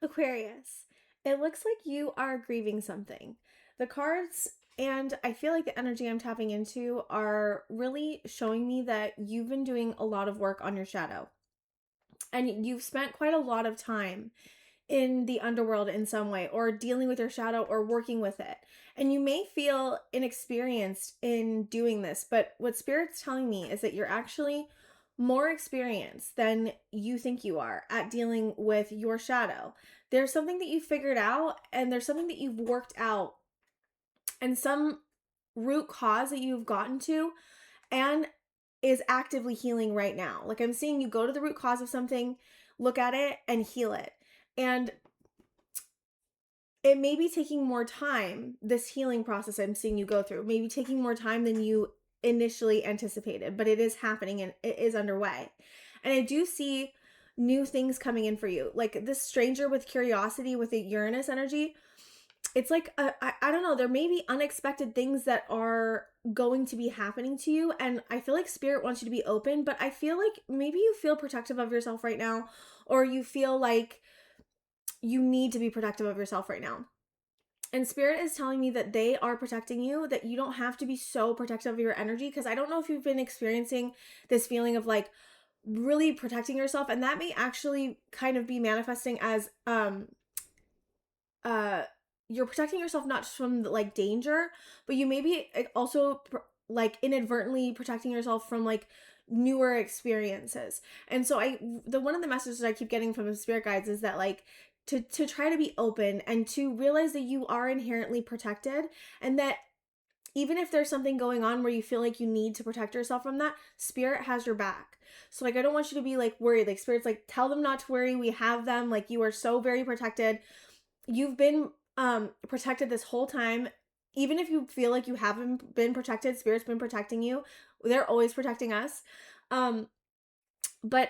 Aquarius, it looks like you are grieving something. The cards and I feel like the energy I'm tapping into are really showing me that you've been doing a lot of work on your shadow. And you've spent quite a lot of time in the underworld in some way, or dealing with your shadow or working with it. And you may feel inexperienced in doing this, but what Spirit's telling me is that you're actually more experienced than you think you are at dealing with your shadow. There's something that you figured out, and there's something that you've worked out, and some root cause that you've gotten to, and is actively healing right now. Like, I'm seeing you go to the root cause of something, look at it, and heal it. And it may be taking more time, this healing process I'm seeing you go through, maybe taking more time than you initially anticipated, but it is happening and it is underway. And I do see new things coming in for you. Like this stranger with curiosity with the Uranus energy, it's like, I don't know, there may be unexpected things that are going to be happening to you. And I feel like Spirit wants you to be open, but I feel like maybe you feel protective of yourself right now, or you feel like you need to be protective of yourself right now. And Spirit is telling me that they are protecting you, that you don't have to be so protective of your energy. Because I don't know if you've been experiencing this feeling of like really protecting yourself. And that may actually kind of be manifesting as uh you're protecting yourself not just from like danger, but you may be also like inadvertently protecting yourself from like newer experiences. And so the one of the messages I keep getting from the spirit guides is that like to try to be open and to realize that you are inherently protected, and that even if there's something going on where you feel like you need to protect yourself from that, Spirit has your back. So like I don't want you to be like worried. Like Spirit's like, tell them not to worry, we have them. Like you are so very protected. You've been protected this whole time. Even if you feel like you haven't been protected, Spirit's been protecting you. They're always protecting us. But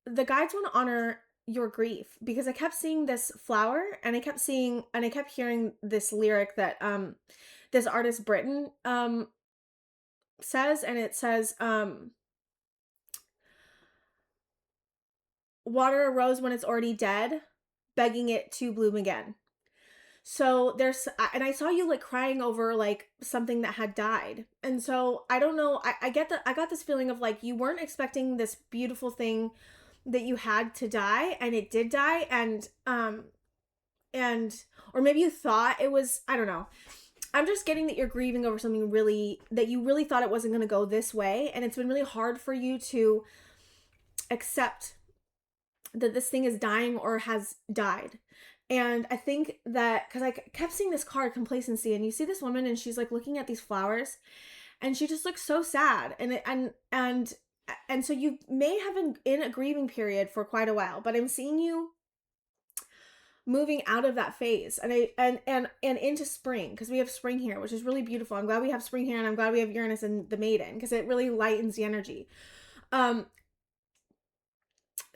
the guides want to honor your grief, because I kept seeing this flower, and I kept hearing this lyric that this artist Britain says, and it says water a rose when it's already dead, begging it to bloom again. So and I saw you like crying over like something that had died. And so I don't know, I get that, I got this feeling of like you weren't expecting this beautiful thing that you had to die, and it did die. And or maybe you thought it was, I don't know. I'm just getting that you're grieving over something really, that you really thought it wasn't going to go this way, and it's been really hard for you to accept that this thing is dying or has died. And I think that because I kept seeing this card, complacency, and you see this woman and she's like looking at these flowers, and she just looks so sad. And so you may have been in a grieving period for quite a while, but I'm seeing you moving out of that phase and into spring, because we have spring here, which is really beautiful. I'm glad we have spring here, and I'm glad we have Uranus and the Maiden, because it really lightens the energy.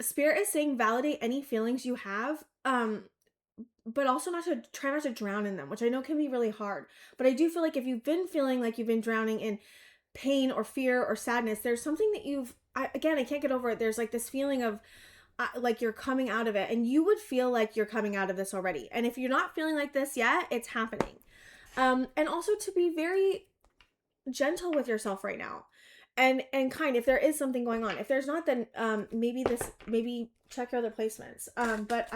Spirit is saying validate any feelings you have, but also try not to drown in them, which I know can be really hard. But I do feel like if you've been feeling like you've been drowning in pain or fear or sadness, there's something that I can't get over it. There's like this feeling of like you're coming out of it, and you would feel like you're coming out of this already. And if you're not feeling like this yet, it's happening. And also to be very gentle with yourself right now, and kind, if there is something going on. If there's not, then maybe check your other placements. But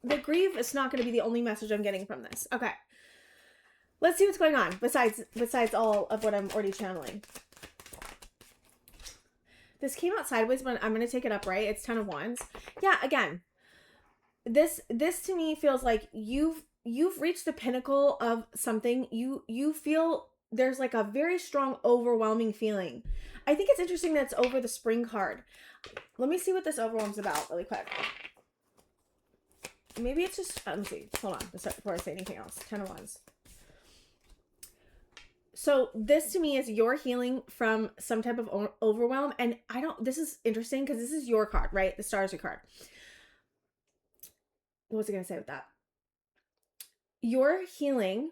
the grief is not going to be the only message I'm getting from this. Okay, let's see what's going on besides all of what I'm already channeling. This came out sideways, but I'm going to take it up, right? It's 10 of Wands. Yeah, again, this to me feels like you've reached the pinnacle of something. You feel there's like a very strong, overwhelming feeling. I think it's interesting that it's over the spring card. Let me see what this overwhelm's about really quick. Maybe it's just, let me see. Hold on before I say anything else. 10 of Wands. So this to me is your healing from some type of overwhelm. And this is interesting because this is your card, right? The Stars your card. What was I going to say with that? You're healing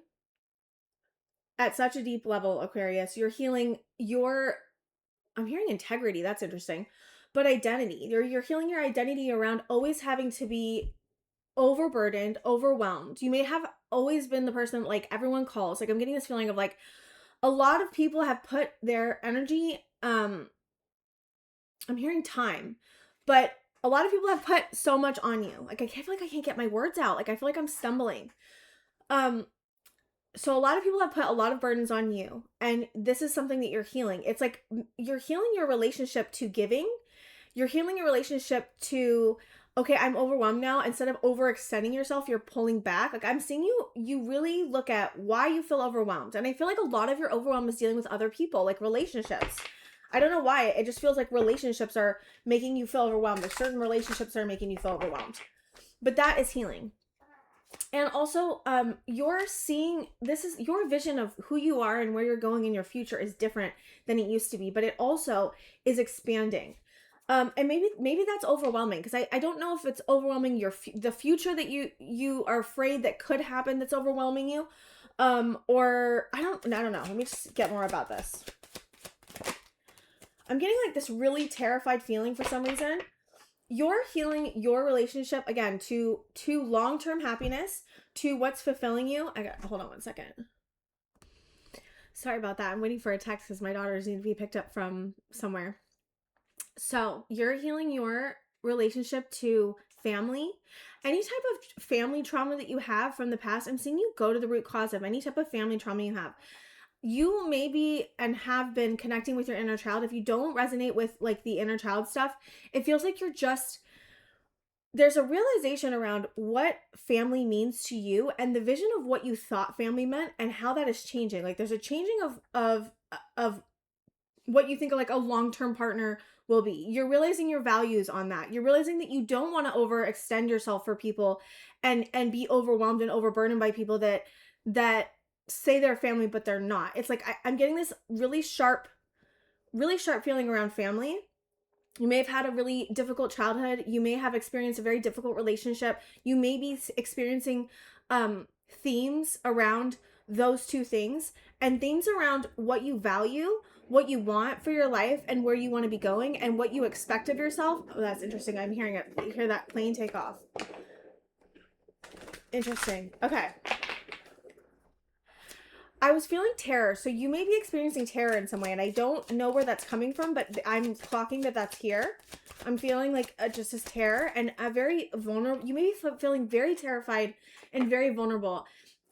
at such a deep level, Aquarius. You're healing I'm hearing integrity. That's interesting. But identity. You're healing your identity around always having to be overburdened, overwhelmed. You may have always been the person like everyone calls. Like I'm getting this feeling of like a lot of people have put their energy, I'm hearing time, but a lot of people have put so much on you. Like I feel like I can't get my words out. Like I feel like I'm stumbling. Um, so a lot of people have put a lot of burdens on you, and this is something that you're healing. It's like you're healing your relationship to giving. You're healing your relationship to, okay, I'm overwhelmed now. Instead of overextending yourself, you're pulling back. Like I'm seeing you really look at why you feel overwhelmed. And I feel like a lot of your overwhelm is dealing with other people, like relationships. I don't know why. It just feels like relationships are making you feel overwhelmed. There's certain relationships that are making you feel overwhelmed. But that is healing. And also, you're seeing, this is your vision of who you are and where you're going in your future is different than it used to be, but it also is expanding. And maybe that's overwhelming, because I don't know if it's overwhelming the future that you are afraid that could happen that's overwhelming you, or I don't know. Let me just get more about this. I'm getting like this really terrified feeling for some reason. You're healing your relationship again to long-term happiness, to what's fulfilling you. Hold on one second. Sorry about that. I'm waiting for a text because my daughters need to be picked up from somewhere. So you're healing your relationship to family. Any type of family trauma that you have from the past, I'm seeing you go to the root cause of any type of family trauma you have. You may be and have been connecting with your inner child. If you don't resonate with like the inner child stuff, it feels like there's a realization around what family means to you and the vision of what you thought family meant and how that is changing. Like there's a changing of what you think of like a long-term partner will be. You're realizing your values on that. You're realizing that you don't want to overextend yourself for people and be overwhelmed and overburdened by people that say they're family but they're not. It's like I'm getting this really sharp feeling around family. You may have had a really difficult childhood. You may have experienced a very difficult relationship. You may be experiencing themes around those two things, and themes around what you value, what you want for your life, and where you want to be going, and what you expect of yourself. Oh, that's interesting. I'm hearing it. You hear that plane take off. Interesting. Okay. I was feeling terror. So you may be experiencing terror in some way, and I don't know where that's coming from, but I'm clocking that that's here. I'm feeling like just this terror and a very vulnerable. You may be feeling very terrified and very vulnerable.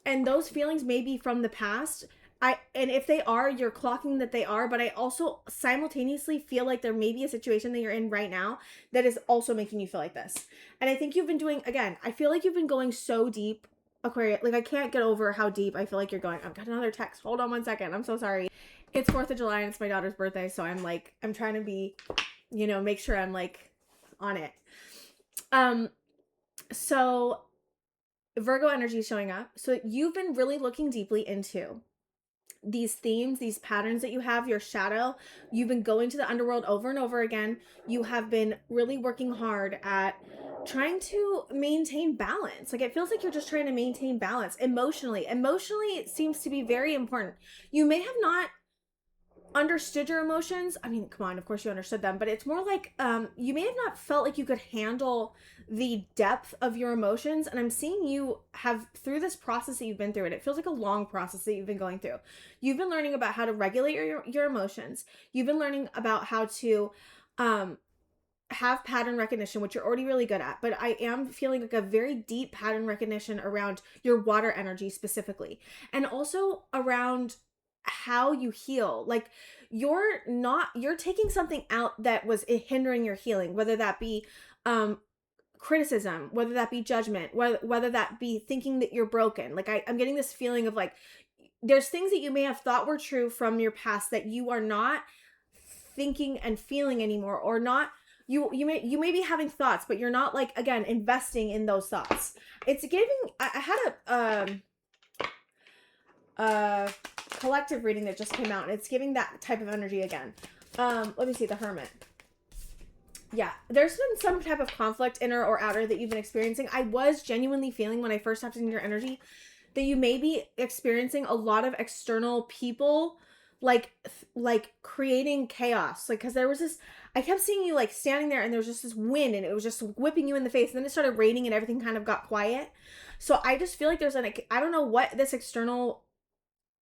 And those feelings may be from the past. And if they are, you're clocking that they are, but I also simultaneously feel like there may be a situation that you're in right now that is also making you feel like this. And I think you've been doing, again, I feel like you've been going so deep, Aquarius. Like I can't get over how deep I feel like you're going. I've got another text. Hold on one second. I'm so sorry. It's 4th of July and it's my daughter's birthday. So I'm trying to be, make sure I'm like on it. So Virgo energy is showing up. So you've been really looking deeply into these themes, these patterns that you have, your shadow. You've been going to the underworld over and over again. You have been really working hard at trying to maintain balance. Like it feels like you're just trying to maintain balance emotionally. Emotionally, it seems to be very important. You may have not understood your emotions. I mean, come on, of course you understood them, but it's more like you may have not felt like you could handle the depth of your emotions. And I'm seeing you have, through this process that you've been through, and it feels like a long process that you've been going through. You've been learning about how to regulate your emotions. You've been learning about how to have pattern recognition, which you're already really good at, but I am feeling like a very deep pattern recognition around your water energy specifically, and also around how you heal. Like you're taking something out that was hindering your healing, whether that be criticism, whether that be judgment, whether that be thinking that you're broken. Like I'm getting this feeling of like there's things that you may have thought were true from your past that you are not thinking and feeling anymore, or not. You may be having thoughts, but you're not, like, again, investing in those thoughts. It's giving. I had a collective reading that just came out, and it's giving that type of energy again. Let me see, the Hermit. Yeah, there's been some type of conflict, inner or outer, that you've been experiencing. I was genuinely feeling when I first tapped into your energy that you may be experiencing a lot of external people like creating chaos. Like, cause there was this, I kept seeing you like standing there and there was just this wind and it was just whipping you in the face. And then it started raining and everything kind of got quiet. So I just feel like there's I don't know what this external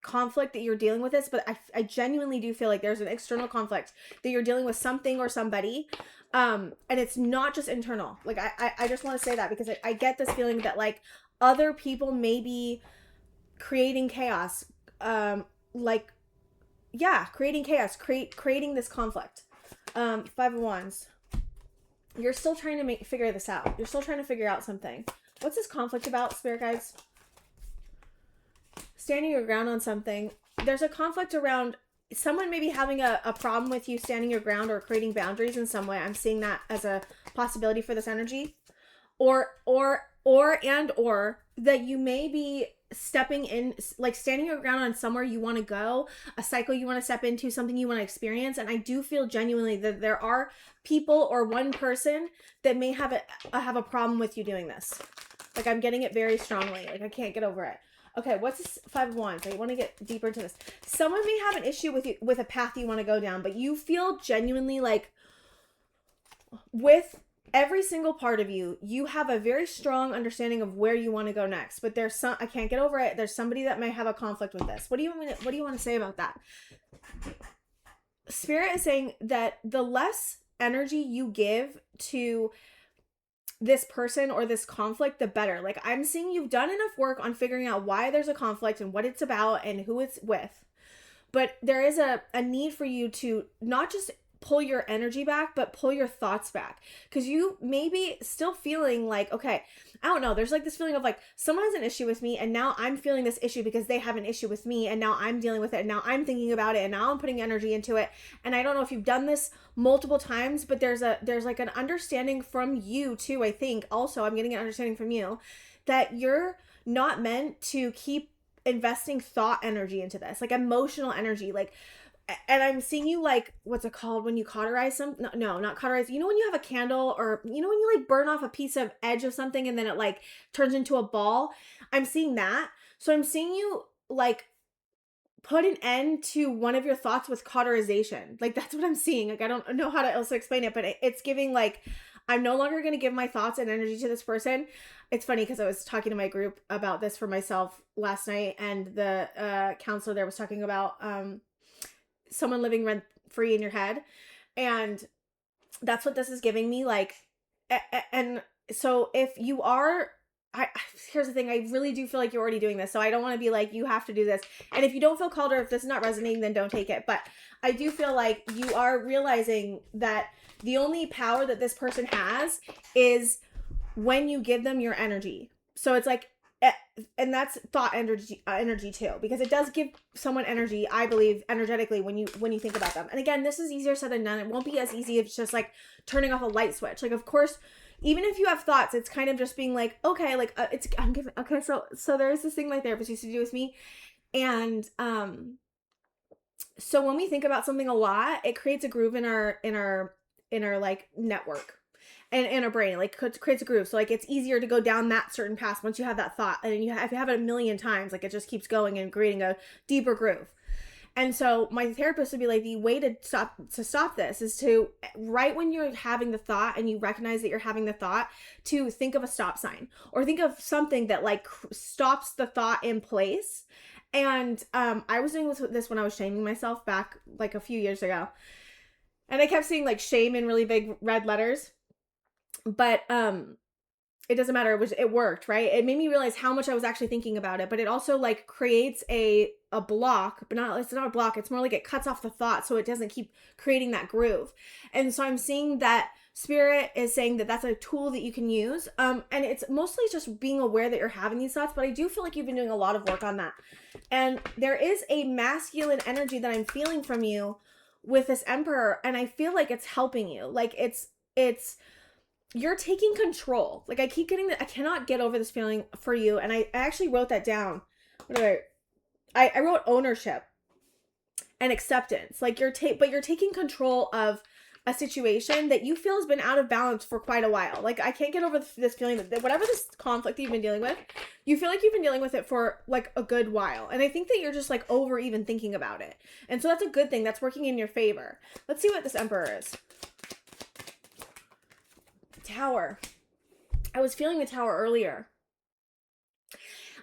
conflict that you're dealing with is, but I genuinely do feel like there's an external conflict that you're dealing with something or somebody. And it's not just internal. Like, I just want to say that because I get this feeling that like other people may be creating chaos. Like, yeah, creating chaos, creating this conflict. Five of Wands. You're still trying to figure this out. You're still trying to figure out something. What's this conflict about, spirit guides? Standing your ground on something. There's a conflict around someone maybe having a problem with you standing your ground or creating boundaries in some way. I'm seeing that as a possibility for this energy. Or that you may be stepping in, like standing your ground on somewhere you want to go, a cycle you want to step into, something you want to experience. And I do feel genuinely that there are people or one person that may have a problem with you doing this. Like, I'm getting it very strongly. Like, I can't get over it. Okay, what's this Five of Wands? I want to get deeper into this. Someone may have an issue with you, with a path you want to go down, but you feel genuinely like with every single part of you, you have a very strong understanding of where you want to go next. But there's I can't get over it. There's somebody that may have a conflict with this. What do you want to say about that? Spirit is saying that the less energy you give to this person or this conflict, the better. Like, I'm seeing you've done enough work on figuring out why there's a conflict and what it's about and who it's with. But there is a need for you to not just pull your energy back, but pull your thoughts back. Because you may be still feeling like, okay, I don't know, there's like this feeling of like someone has an issue with me and now I'm feeling this issue because they have an issue with me and now I'm dealing with it and now I'm thinking about it and now I'm putting energy into it. And I don't know if you've done this multiple times, but there's like an understanding from you too. I think also I'm getting an understanding from you that you're not meant to keep investing thought energy into this, like emotional energy, like. And I'm seeing you like, what's it called when you cauterize some? No, not cauterize. You know when you have a candle, or you know when you like burn off a piece of edge of something and then it like turns into a ball? I'm seeing that. So I'm seeing you like put an end to one of your thoughts with cauterization. Like, that's what I'm seeing. Like, I don't know how to else explain it, but it's giving like, I'm no longer going to give my thoughts and energy to this person. It's funny because I was talking to my group about this for myself last night, and the counselor there was talking about someone living rent free in your head. And that's what this is giving me. Like, and so if you are, here's the thing, I really do feel like you're already doing this. So I don't want to be like, you have to do this. And if you don't feel called or if this is not resonating, then don't take it. But I do feel like you are realizing that the only power that this person has is when you give them your energy. So it's like, and that's thought energy too, because it does give someone energy, I believe, energetically when you think about them. And again, this is easier said than done. It won't be as easy as just like turning off a light switch. Like, of course, even if you have thoughts, it's kind of just being like, okay, like okay, so there's this thing my therapist used to do with me. And so when we think about something a lot, it creates a groove in our like network and in our brain, like creates a groove. So like it's easier to go down that certain path once you have that thought. And then if you have it a million times, like it just keeps going and creating a deeper groove. And so my therapist would be like, the way to stop this is to, right when you're having the thought and you recognize that you're having the thought, to think of a stop sign or think of something that like stops the thought in place. And I was doing this when I was shaming myself back like a few years ago. And I kept seeing like shame in really big red letters. But it doesn't matter. It worked, right? It made me realize how much I was actually thinking about it. But it also like creates a block, but it's not a block. It's more like it cuts off the thought so it doesn't keep creating that groove. And so I'm seeing that Spirit is saying that that's a tool that you can use. And it's mostly just being aware that you're having these thoughts, but I do feel like you've been doing a lot of work on that. And there is a masculine energy that I'm feeling from you with this Emperor, and I feel like it's helping you. Like it's you're taking control. Like I keep getting I cannot get over this feeling for you. And I actually wrote that down. What did I wrote ownership and acceptance. Like but you're taking control of a situation that you feel has been out of balance for quite a while. Like, I can't get over this feeling that whatever this conflict that you've been dealing with, you feel like you've been dealing with it for like a good while. And I think that you're just like over even thinking about it. And so that's a good thing. That's working in your favor. Let's see what this Emperor is. Tower. I was feeling the Tower earlier.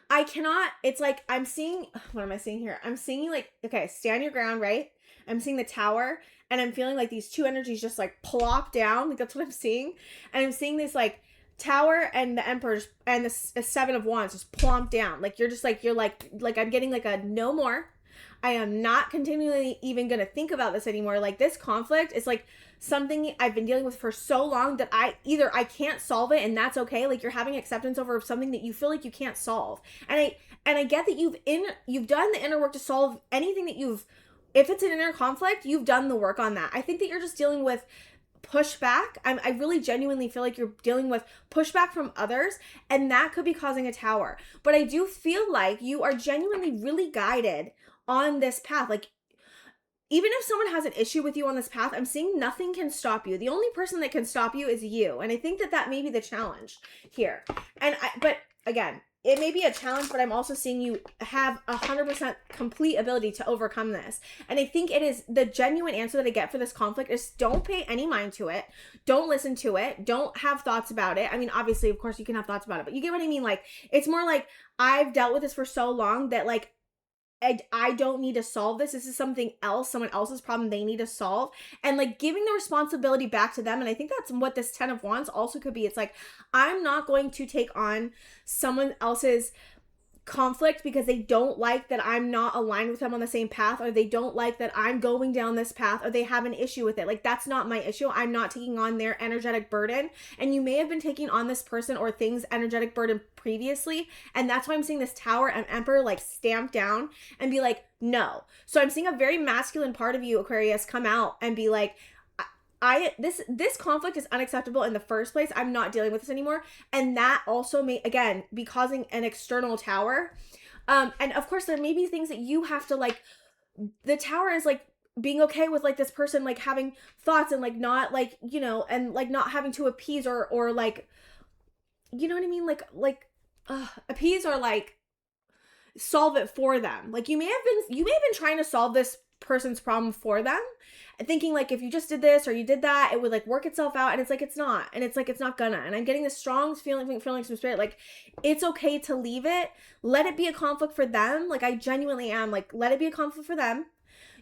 I cannot, it's like, I'm seeing, what am I seeing here? I'm seeing like, okay, stand your ground, right? I'm seeing the Tower, and I'm feeling like these two energies just like plop down. Like, that's what I'm seeing. And I'm seeing this like Tower and the Emperor and the Seven of Wands just plump down. Like, you're just like, you're like I'm getting like a no more. I am not continually even going to think about this anymore. Like, this conflict is like something I've been dealing with for so long that I can't solve it, and that's okay. Like, you're having acceptance over something that you feel like you can't solve. And I get that you've done the inner work to solve anything that if it's an inner conflict, you've done the work on that. I think that you're just dealing with pushback. I really genuinely feel like you're dealing with pushback from others, and that could be causing a Tower. But I do feel like you are genuinely really guided on this path. Like, even if someone has an issue with you on this path, I'm seeing nothing can stop you. The only person that can stop you is you. And I think that may be the challenge here. But again, it may be a challenge, but I'm also seeing you have 100% complete ability to overcome this. And I think it is the genuine answer that I get for this conflict is don't pay any mind to it. Don't listen to it. Don't have thoughts about it. I mean, obviously, of course, you can have thoughts about it, but you get what I mean? Like, it's more like I've dealt with this for so long that like, I don't need to solve this. This is something else, someone else's problem they need to solve. And like giving the responsibility back to them. And I think that's what this 10 of Wands also could be. It's like, I'm not going to take on someone else's conflict because they don't like that I'm not aligned with them on the same path, or they don't like that I'm going down this path, or they have an issue with it. Like, that's not my issue. I'm not taking on their energetic burden. And you may have been taking on this person or things energetic burden previously, and that's why I'm seeing this Tower and Emperor like stamp down and be like, no. So I'm seeing a very masculine part of you, Aquarius, come out and be like, this conflict is unacceptable in the first place. I'm not dealing with this anymore. And that also may, again, be causing an external Tower. And of course, there may be things that you have to like, the Tower is like being okay with like this person, like having thoughts and like not like, you know, and like not having to appease or like, you know what I mean? Like appease or like solve it for them. Like, you may have been trying to solve this person's problem for them, thinking like if you just did this or you did that, it would like work itself out, and it's like it's not, and it's like it's not gonna. And I'm getting this strong feeling from spirit, like it's okay to leave it, let it be a conflict for them. Like, I genuinely am like, let it be a conflict for them.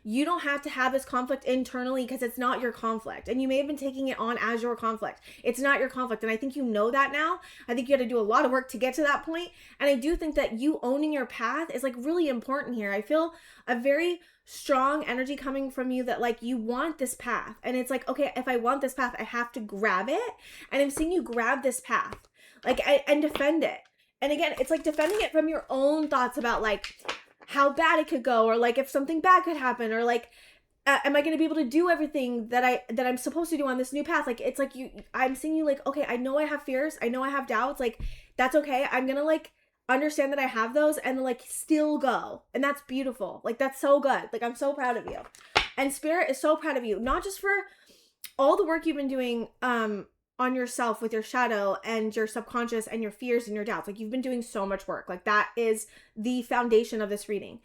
You don't have to have this conflict internally because it's not your conflict. And you may have been taking it on as your conflict. It's not your conflict. And I think you know that now. I think you had to do a lot of work to get to that point. And I do think that you owning your path is like really important here. I feel a very strong energy coming from you that like you want this path. And it's like, okay, if I want this path, I have to grab it. And I'm seeing you grab this path like and defend it. And again, it's like defending it from your own thoughts about like how bad it could go, or like if something bad could happen, or like am I going to be able to do everything that I'm supposed to do on this new path? Like, it's like I'm seeing you like, okay, I know I have fears, I know I have doubts, like that's okay. I'm gonna like understand that I have those and like still go, and that's beautiful. Like, that's so good. Like, I'm so proud of you, and spirit is so proud of you, not just for all the work you've been doing on yourself with your shadow and your subconscious and your fears and your doubts. Like, you've been doing so much work. Like, that is the foundation of this reading.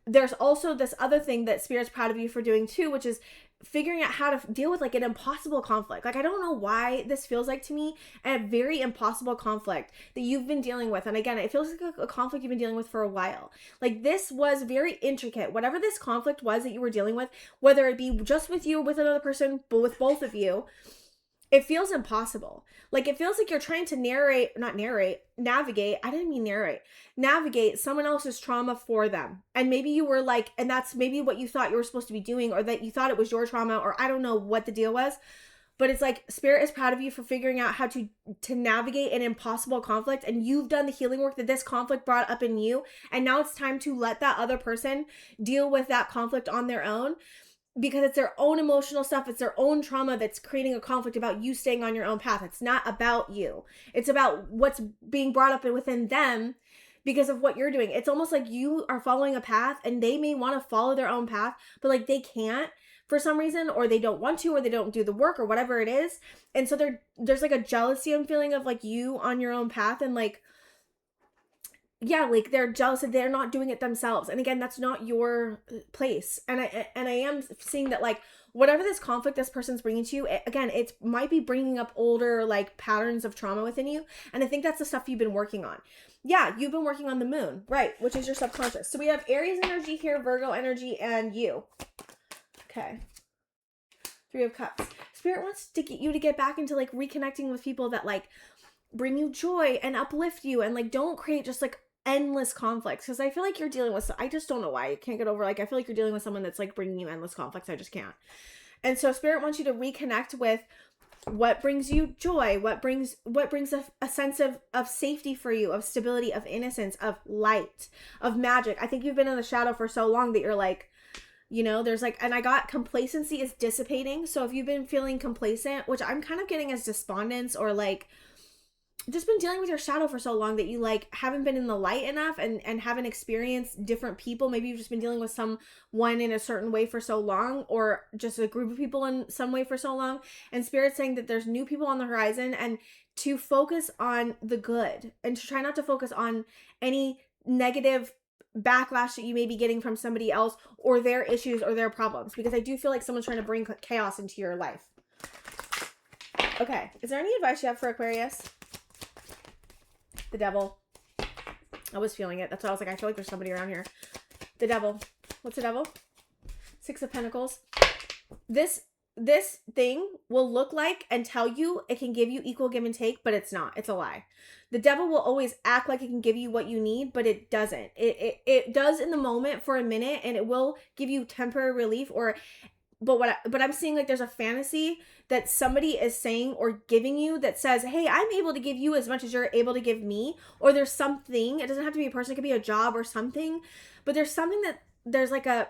There's also this other thing that spirit's proud of you for doing too, which is figuring out how to deal with like an impossible conflict. Like, I don't know why this feels like to me a very impossible conflict that you've been dealing with. And again, it feels like a conflict you've been dealing with for a while. Like, this was very intricate. Whatever this conflict was that you were dealing with, whether it be just with you, with another person, but with both of you, it feels impossible. Like, it feels like you're trying to navigate someone else's trauma for them. And maybe you were like, and that's maybe what you thought you were supposed to be doing, or that you thought it was your trauma, or I don't know what the deal was. But it's like, spirit is proud of you for figuring out how to navigate an impossible conflict. And you've done the healing work that this conflict brought up in you. And now it's time to let that other person deal with that conflict on their own. Because it's their own emotional stuff. It's their own trauma that's creating a conflict about you staying on your own path. It's not about you. It's about what's being brought up within them because of what you're doing. It's almost like you are following a path and they may want to follow their own path, but like they can't for some reason, or they don't want to, or they don't do the work, or whatever it is. And so there's like a jealousy I'm feeling of like you on your own path, and like, yeah, like they're jealous that they're not doing it themselves. And again, that's not your place. And I am seeing that like whatever this conflict this person's bringing to you, again, it might be bringing up older like patterns of trauma within you. And I think that's the stuff you've been working on. Yeah, you've been working on the moon, right? Which is your subconscious. So we have Aries energy here, Virgo energy, and you. Okay. 3 of Cups. Spirit wants to get you to get back into like reconnecting with people that like bring you joy and uplift you, and like don't create just like endless conflicts, because I feel like you're dealing with, I just don't know why I can't get over, like I feel like you're dealing with someone that's like bringing you endless conflicts. I just can't. And so Spirit wants you to reconnect with what brings you joy, what brings a sense of safety for you, of stability, of innocence, of light, of magic. I think you've been in the shadow for so long that you're like, you know, there's like, and I got complacency is dissipating. So if you've been feeling complacent, which I'm kind of getting as despondence, or like just been dealing with your shadow for so long that you like haven't been in the light enough, and haven't experienced different people. Maybe you've just been dealing with someone in a certain way for so long, or just a group of people in some way for so long. And Spirit's saying that there's new people on the horizon, and to focus on the good, and to try not to focus on any negative backlash that you may be getting from somebody else, or their issues or their problems, because I do feel like someone's trying to bring chaos into your life. Okay, is there any advice you have for Aquarius? The Devil. I was feeling it. That's why I was like, I feel like there's somebody around here. The Devil. What's the Devil? 6 of Pentacles. This thing will look like and tell you it can give you equal give and take, but it's not. It's a lie. The Devil will always act like it can give you what you need, but it doesn't. It does in the moment for a minute, and it will give you temporary relief, but I'm seeing like there's a fantasy that somebody is saying or giving you that says, hey, I'm able to give you as much as you're able to give me. Or there's something, it doesn't have to be a person, it could be a job or something, but there's something that there's like a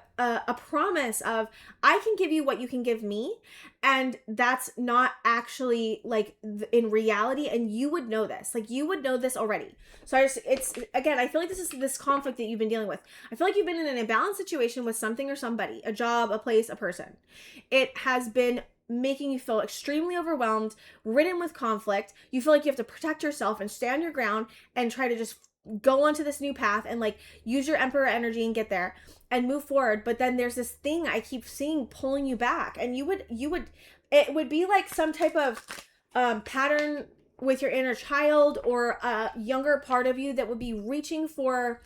promise of, I can give you what you can give me. And that's not actually like in reality. And you would know this, like you would know this already. So it's again, I feel like this is this conflict that you've been dealing with. I feel like you've been in an imbalanced situation with something or somebody, a job, a place, a person. It has been making you feel extremely overwhelmed, ridden with conflict. You feel like you have to protect yourself and stand your ground and try to just go onto this new path and like use your Emperor energy and get there and move forward. But then there's this thing I keep seeing pulling you back, and it would be like some type of pattern with your inner child, or a younger part of you that would be reaching for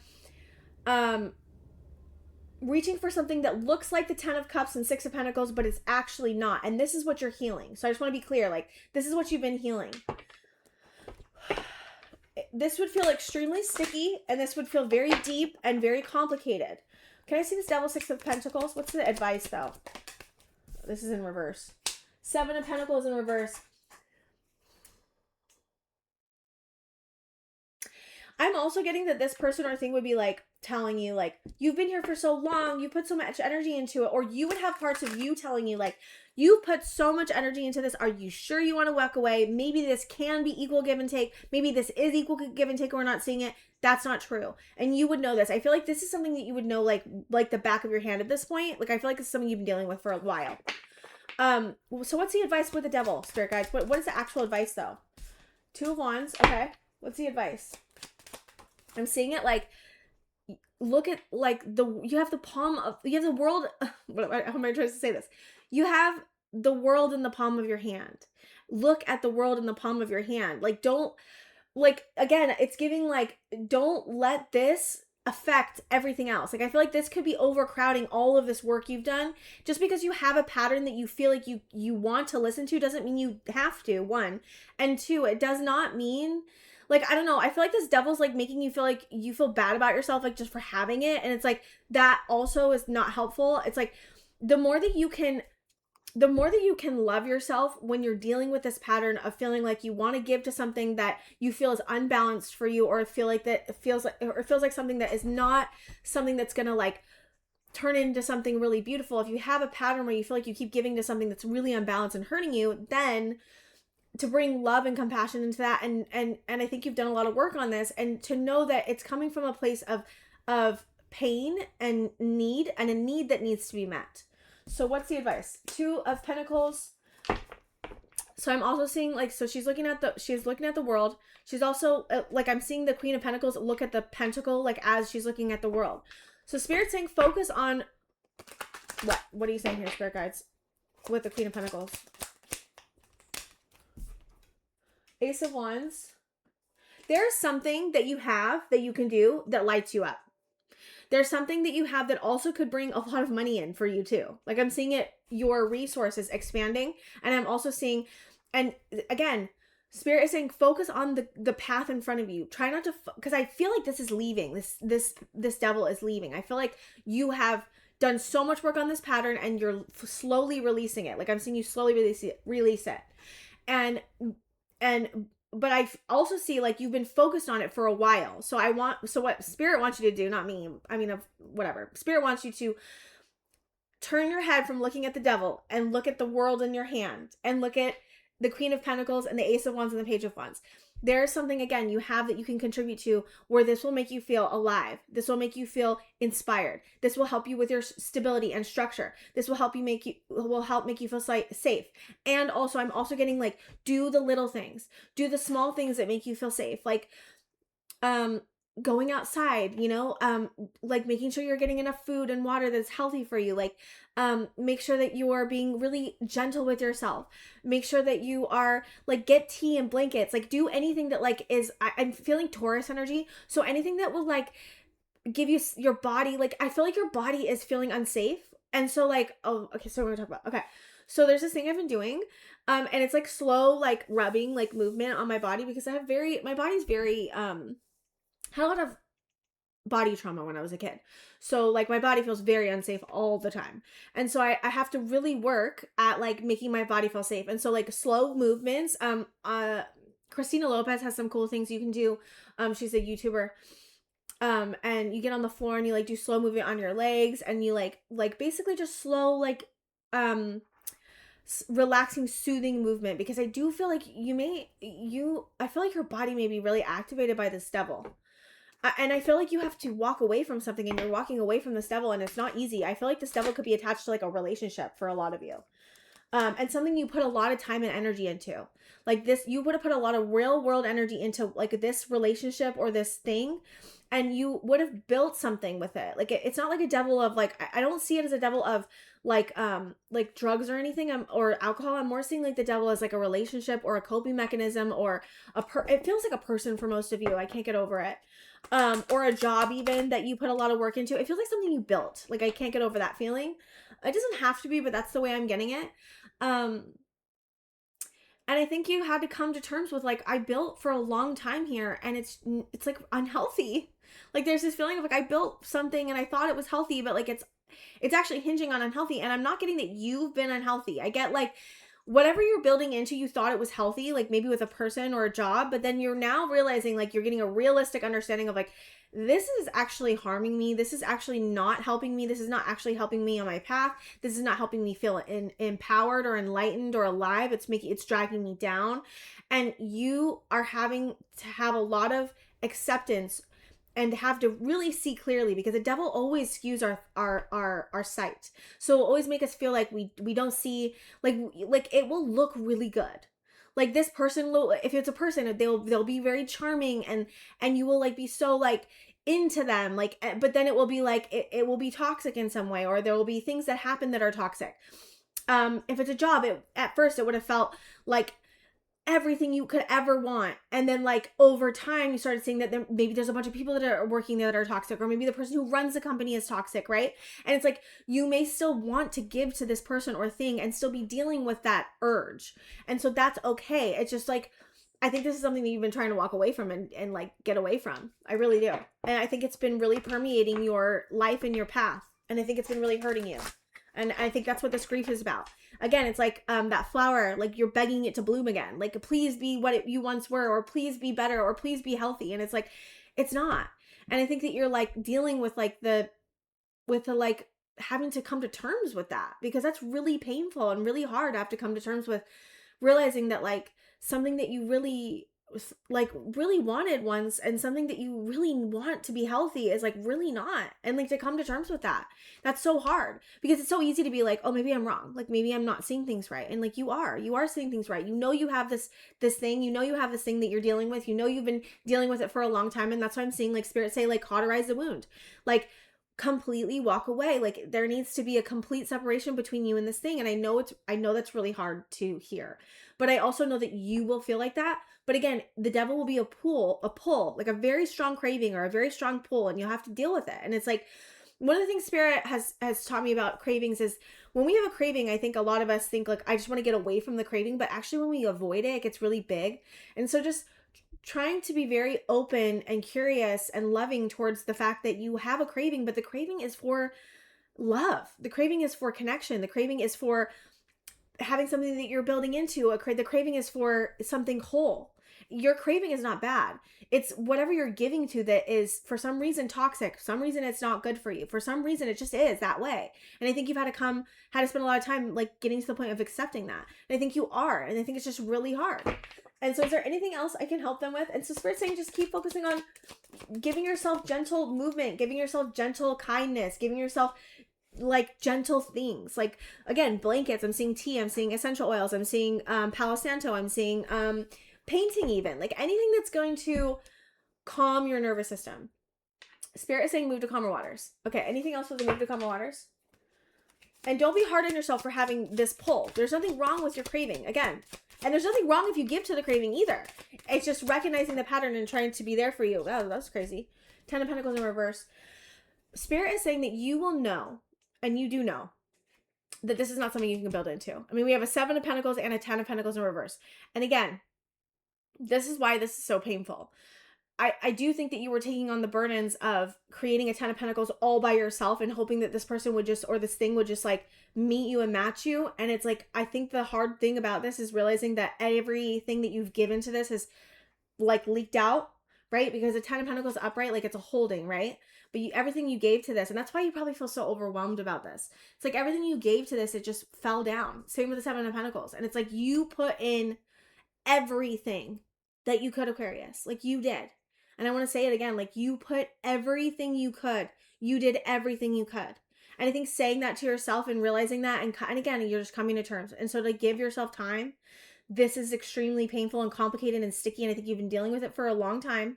something that looks like the 10 of Cups and 6 of Pentacles, but it's actually not. And this is what you're healing. So I just want to be clear, like this is what you've been healing. This would feel extremely sticky, and this would feel very deep and very complicated. Can I see this Devil, 6 of Pentacles? What's the advice though? This is in reverse. 7 of Pentacles in reverse. I'm also getting that this person or thing would be like telling you like, you've been here for so long, you put so much energy into it. Or you would have parts of you telling you like, you put so much energy into this. Are you sure you want to walk away? Maybe this can be equal give and take. Maybe this is equal give and take, and we're not seeing it. That's not true. And you would know this. I feel like this is something that you would know like the back of your hand at this point. Like I feel like this is something you've been dealing with for a while. So what's the advice with the Devil, Spirit guides? What is the actual advice though? 2 of Wands. Okay. What's the advice? I'm seeing it like, look at like you have the world. How am I trying to say this? You have the world in the palm of your hand. Look at the world in the palm of your hand. Like don't, like again, it's giving like, don't let this affect everything else. Like I feel like this could be overcrowding all of this work you've done. Just because you have a pattern that you feel like you want to listen to doesn't mean you have to, 1. And 2, it does not mean, like, I don't know. I feel like this Devil's like making you feel like you feel bad about yourself, like just for having it. And it's like, that also is not helpful. It's like, the more that you can love yourself when you're dealing with this pattern of feeling like you want to give to something that you feel is unbalanced for you, or feels like something that is not something that's going to like turn into something really beautiful. If you have a pattern where you feel like you keep giving to something that's really unbalanced and hurting you, then to bring love and compassion into that. And I think you've done a lot of work on this, and to know that it's coming from a place of pain and need, and a need that needs to be met. So what's the advice? Two of Pentacles. So I'm also seeing like, so she's looking at the world. She's also like, I'm seeing the Queen of Pentacles look at the pentacle like as she's looking at the world. So Spirit's saying focus on what are you saying here, Spirit guides, with the Queen of Pentacles? Ace of Wands. There's something that you have that you can do that lights you up. There's something that you have that also could bring a lot of money in for you too. Like I'm seeing it, your resources expanding. And I'm also seeing, and again, Spirit is saying focus on the path in front of you. Try not to, because I feel like this is leaving. This devil is leaving. I feel like you have done so much work on this pattern and you're slowly releasing it. Like I'm seeing you slowly release it. And but I also see like you've been focused on it for a while. So what Spirit wants you to do, not me, I mean, whatever. Spirit wants you to turn your head from looking at the devil and look at the world in your hand and look at the Queen of Pentacles and the Ace of Wands and the Page of Wands. There's something, again, you have that you can contribute to where this will make you feel alive. This will make you feel inspired. This will help you with your stability and structure. This will help make you feel safe. And also, I'm also getting like, do the little things. Do the small things that make you feel safe. Like, going outside, like making sure you're getting enough food and water that's healthy for you. Like, make sure that you are being really gentle with yourself. Make sure that you are like, get tea and blankets, like do anything that like I'm feeling Taurus energy. So anything that will like give you your body, like, I feel like your body is feeling unsafe. And so like, oh, okay. So we're gonna talk about, okay. So there's this thing I've been doing, and it's like slow, like rubbing, like movement on my body because my body's very, had a lot of body trauma when I was a kid. So like my body feels very unsafe all the time. And so I have to really work at like making my body feel safe. And so like slow movements, Christina Lopez has some cool things you can do. She's a YouTuber. And you get on the floor and you like do slow movement on your legs and you like basically just slow, like, relaxing, soothing movement, because I do feel like I feel like your body may be really activated by this devil. And I feel like you have to walk away from something and you're walking away from this devil and it's not easy. I feel like this devil could be attached to like a relationship for a lot of you. And something you put a lot of time and energy into. Like this, you would have put a lot of real world energy into like this relationship or this thing. And you would have built something with it. Like it's not like a devil of like, I don't see it as a devil of like drugs or anything, or alcohol. I'm more seeing like the devil as like a relationship or a coping mechanism or it feels like a person for most of you. I can't get over it. Or a job even that you put a lot of work into. It feels like something you built. Like I can't get over that feeling. It doesn't have to be, but that's the way I'm getting it. And I think you had to come to terms with like, I built for a long time here and it's like unhealthy. Like there's this feeling of like, I built something and I thought it was healthy, but like it's actually hinging on unhealthy. And I'm not getting that you've been unhealthy. I get like, whatever you're building into, you thought it was healthy, like maybe with a person or a job, but then you're now realizing like you're getting a realistic understanding of like, this is actually harming me. This is actually not helping me. This is not actually helping me on my path. This is not helping me feel empowered or enlightened or alive. It's dragging me down. And you are having to have a lot of acceptance and have to really see clearly, because the devil always skews our sight. So it'll always make us feel like we don't see, like it will look really good. Like this person, if it's a person, they'll be very charming and you will like be so like into them, like, but then it will be like, it will be toxic in some way, or there will be things that happen that are toxic. If it's a job, at first it would have felt like everything you could ever want, and then like over time you started seeing that maybe there's a bunch of people that are working there that are toxic, or maybe the person who runs the company is toxic, right? And it's like you may still want to give to this person or thing and still be dealing with that urge, and so that's okay. It's just like, I think this is something that you've been trying to walk away from and like get away from. I really do. And I think it's been really permeating your life and your path, and I think it's been really hurting you. And I think that's what this grief is about. Again, it's like that flower, like you're begging it to bloom again. Like, please be what you once were, or please be better, or please be healthy. And it's like, it's not. And I think that you're like dealing with like the like having to come to terms with that, because that's really painful and really hard to have to come to terms with realizing that like something that you really like really wanted once, and something that you really want to be healthy is like really not. And like to come to terms with that, that's so hard, because it's so easy to be like, oh, maybe I'm wrong, like maybe I'm not seeing things right. And like you are seeing things right. You know, you have this thing, you know, you have this thing that you're dealing with, you know, you've been dealing with it for a long time. And that's why I'm seeing like spirit say like cauterize the wound, like completely walk away. Like there needs to be a complete separation between you and this thing. And I know that's really hard to hear, but I also know that you will feel like that. But again, the devil will be a pull, like a very strong craving or a very strong pull, and you'll have to deal with it. And it's like, one of the things spirit has taught me about cravings is when we have a craving, I think a lot of us think like, I just want to get away from the craving, but actually when we avoid it, it gets really big. And so just trying to be very open and curious and loving towards the fact that you have a craving, but the craving is for love. The craving is for connection. The craving is for having something that you're building into. The craving is for something whole. Your craving is not bad. It's whatever you're giving to that is for some reason toxic. For some reason it's not good for you. For some reason it just is that way. And I think you've had to spend a lot of time like getting to the point of accepting that. And I think you are. And I think it's just really hard. And so is there anything else I can help them with? And so Spirit's saying just keep focusing on giving yourself gentle movement, giving yourself gentle kindness, giving yourself like gentle things. Like again, blankets, I'm seeing tea, I'm seeing essential oils, I'm seeing Palo Santo, I'm seeing painting, even like anything that's going to calm your nervous system. Spirit is saying move to calmer waters. Okay, anything else with the move to calmer waters? And don't be hard on yourself for having this pull. There's nothing wrong with your craving, again. And there's nothing wrong if you give to the craving either. It's just recognizing the pattern and trying to be there for you. Oh, that's crazy. 10 of Pentacles in reverse. Spirit is saying that you will know, and you do know, that this is not something you can build into. I mean, we have a 7 of Pentacles and a 10 of Pentacles in reverse. And again, this is why this is so painful. I do think that you were taking on the burdens of creating a 10 of Pentacles all by yourself and hoping that this person would just, or this thing would just like meet you and match you. And it's like, I think the hard thing about this is realizing that everything that you've given to this is like leaked out, right? Because the 10 of Pentacles upright, like it's a holding, right? But everything you gave to this, and that's why you probably feel so overwhelmed about this. It's like everything you gave to this, it just fell down. Same with the 7 of Pentacles. And it's like you put in everything that you could, Aquarius. Like you did. And I want to say it again, like you put everything you could. You did everything you could. And I think saying that to yourself and realizing that, and again, you're just coming to terms. And so to give yourself time, this is extremely painful and complicated and sticky. And I think you've been dealing with it for a long time.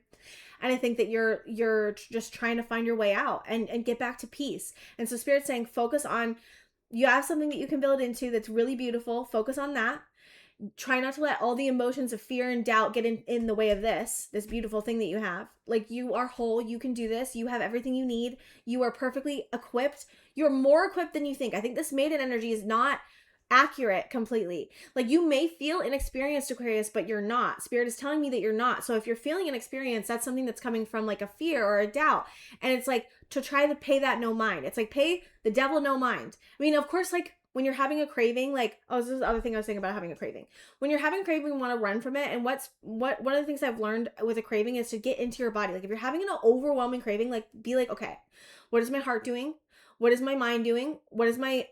And I think that you're just trying to find your way out and get back to peace. And so Spirit's saying, focus on, you have something that you can build into that's really beautiful. Focus on that. Try not to let all the emotions of fear and doubt get in the way of this beautiful thing that you have. Like you are whole. You can do this. You have everything you need. You are perfectly equipped. You're more equipped than you think. I think this maiden energy is not accurate completely. Like you may feel inexperienced, Aquarius, but you're not. Spirit is telling me that you're not. So if you're feeling inexperienced, that's something that's coming from like a fear or a doubt. And it's like to try to pay that no mind. It's like pay the devil no mind. I mean, of course, like when you're having a craving, like, oh, this is the other thing I was saying about having a craving. When you're having a craving, you want to run from it. And one of the things I've learned with a craving is to get into your body. Like if you're having an overwhelming craving, like be like, okay, what is my heart doing? What is my mind doing? What does my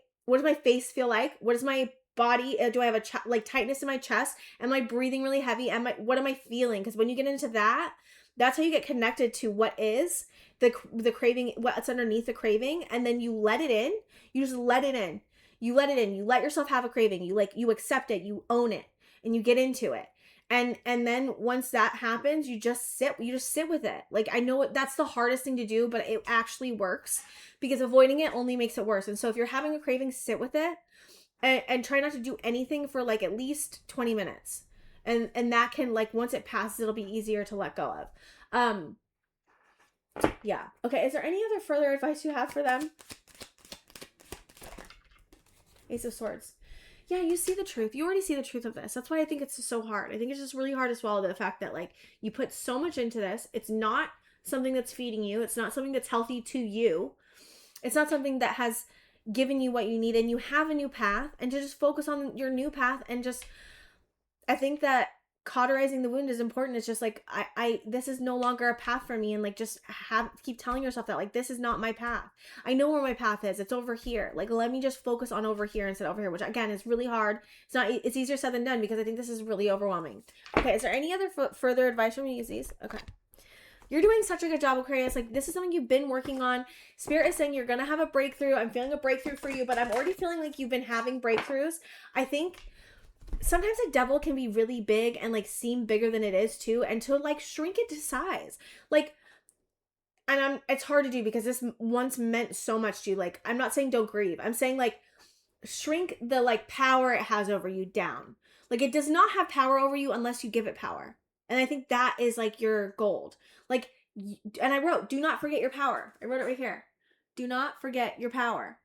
face feel like? What is my body? Do I have a tightness in my chest? Am I breathing really heavy? What am I feeling? Because when you get into that, that's how you get connected to what is the craving, what's underneath the craving. And then you let it in. You just let it in. You let it in. You let yourself have a craving. You accept it. You own it, and you get into it. And then once that happens, you just sit with it. Like I know that's the hardest thing to do, but it actually works because avoiding it only makes it worse. And so if you're having a craving, sit with it and try not to do anything for like at least 20 minutes. And that can, like, once it passes, it'll be easier to let go of. Yeah. Okay. Is there any other further advice you have for them? Ace of Swords. Yeah, you see the truth. You already see the truth of this. That's why I think it's just so hard. I think it's just really hard to swallow the fact that, like, you put so much into this. It's not something that's feeding you. It's not something that's healthy to you. It's not something that has given you what you need, and you have a new path, and to just focus on your new path and just, I think that cauterizing the wound is important. It's just like, this is no longer a path for me. And like, just keep telling yourself that like, this is not my path. I know where my path is. It's over here. Like, let me just focus on over here instead of over here, which again is really hard. It's easier said than done because I think this is really overwhelming. Okay. Is there any other further advice from you, these? Okay. You're doing such a good job, Aquarius. Like, this is something you've been working on. Spirit is saying you're going to have a breakthrough. I'm feeling a breakthrough for you, but I'm already feeling like you've been having breakthroughs. I think sometimes the devil can be really big and like seem bigger than it is too, and to like shrink it to size. Like, and it's hard to do because this once meant so much to you. Like, I'm not saying don't grieve. I'm saying like shrink the like power it has over you down. Like, it does not have power over you unless you give it power. And I think that is like your gold. Like, and I wrote, do not forget your power. I wrote it right here. Do not forget your power.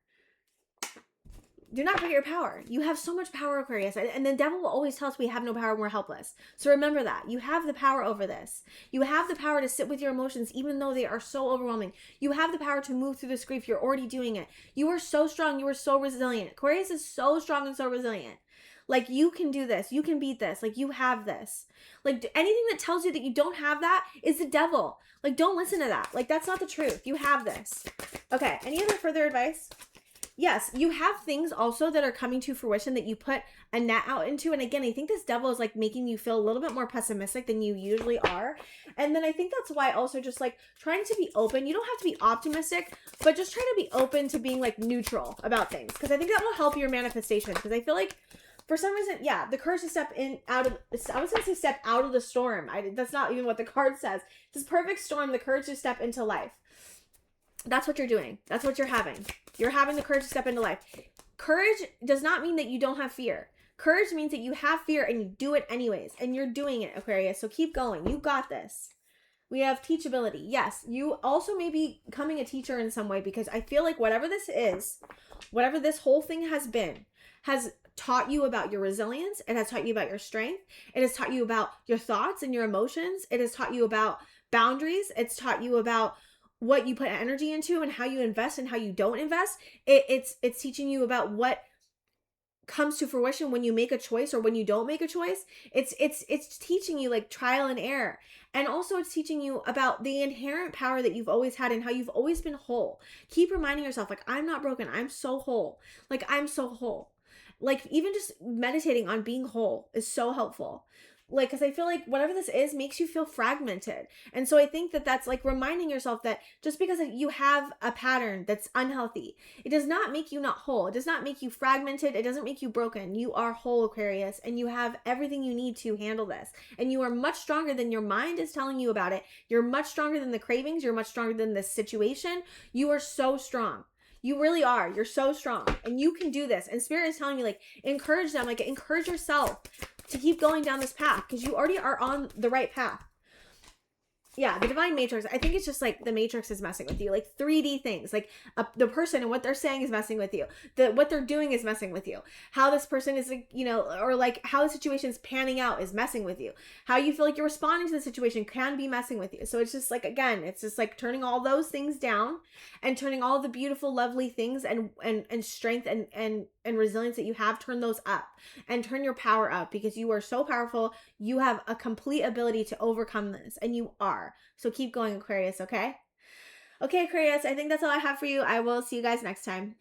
Do not forget your power. You have so much power, Aquarius. And the devil will always tell us we have no power and we're helpless. So remember that. You have the power over this. You have the power to sit with your emotions even though they are so overwhelming. You have the power to move through this grief. You're already doing it. You are so strong. You are so resilient. Aquarius is so strong and so resilient. Like, you can do this. You can beat this. Like, you have this. Like, anything that tells you that you don't have that is the devil. Like, don't listen to that. Like, that's not the truth. You have this. Okay. Any other further advice? Yes, you have things also that are coming to fruition that you put a net out into. And again, I think this devil is like making you feel a little bit more pessimistic than you usually are. And then I think that's why also just like trying to be open. You don't have to be optimistic, but just try to be open to being like neutral about things. Because I think that will help your manifestation. Because I feel like for some reason, yeah, the courage to step out of, I was going to say step out of the storm. That's not even what the card says. This perfect storm, the courage to step into life. That's what you're doing. That's what you're having. You're having the courage to step into life. Courage does not mean that you don't have fear. Courage means that you have fear and you do it anyways. And you're doing it, Aquarius. So keep going. You got this. We have teachability. Yes, you also may be becoming a teacher in some way because I feel like whatever this is, whatever this whole thing has been, has taught you about your resilience. It has taught you about your strength. It has taught you about your thoughts and your emotions. It has taught you about boundaries. It's taught you about what you put energy into and how you invest and how you don't invest. It's teaching you about what comes to fruition when you make a choice or when you don't make a choice. It's teaching you like trial and error. And also it's teaching you about the inherent power that you've always had and how you've always been whole. Keep reminding yourself, like, I'm not broken. I'm so whole. Like, I'm so whole. Like, even just meditating on being whole is so helpful. Like, because I feel like whatever this is makes you feel fragmented. And so I think that that's like reminding yourself that just because you have a pattern that's unhealthy, it does not make you not whole. It does not make you fragmented. It doesn't make you broken. You are whole, Aquarius, and you have everything you need to handle this. And you are much stronger than your mind is telling you about it. You're much stronger than the cravings. You're much stronger than this situation. You are so strong. You really are. You're so strong and you can do this. And Spirit is telling me, like, encourage them, like encourage yourself to keep going down this path because you already are on the right path. Yeah, the divine matrix, I think it's just like the matrix is messing with you, like 3D things, like the person and what they're saying is messing with you. What they're doing is messing with you. How this person is, like, you know, or like how the situation is panning out is messing with you. How you feel like you're responding to the situation can be messing with you. So it's just like, again, it's just like turning all those things down and turning all the beautiful, lovely things and strength and resilience that you have, turn those up and turn your power up because you are so powerful. You have a complete ability to overcome this and you are. So keep going, Aquarius, okay? Okay, Aquarius, I think that's all I have for you. I will see you guys next time.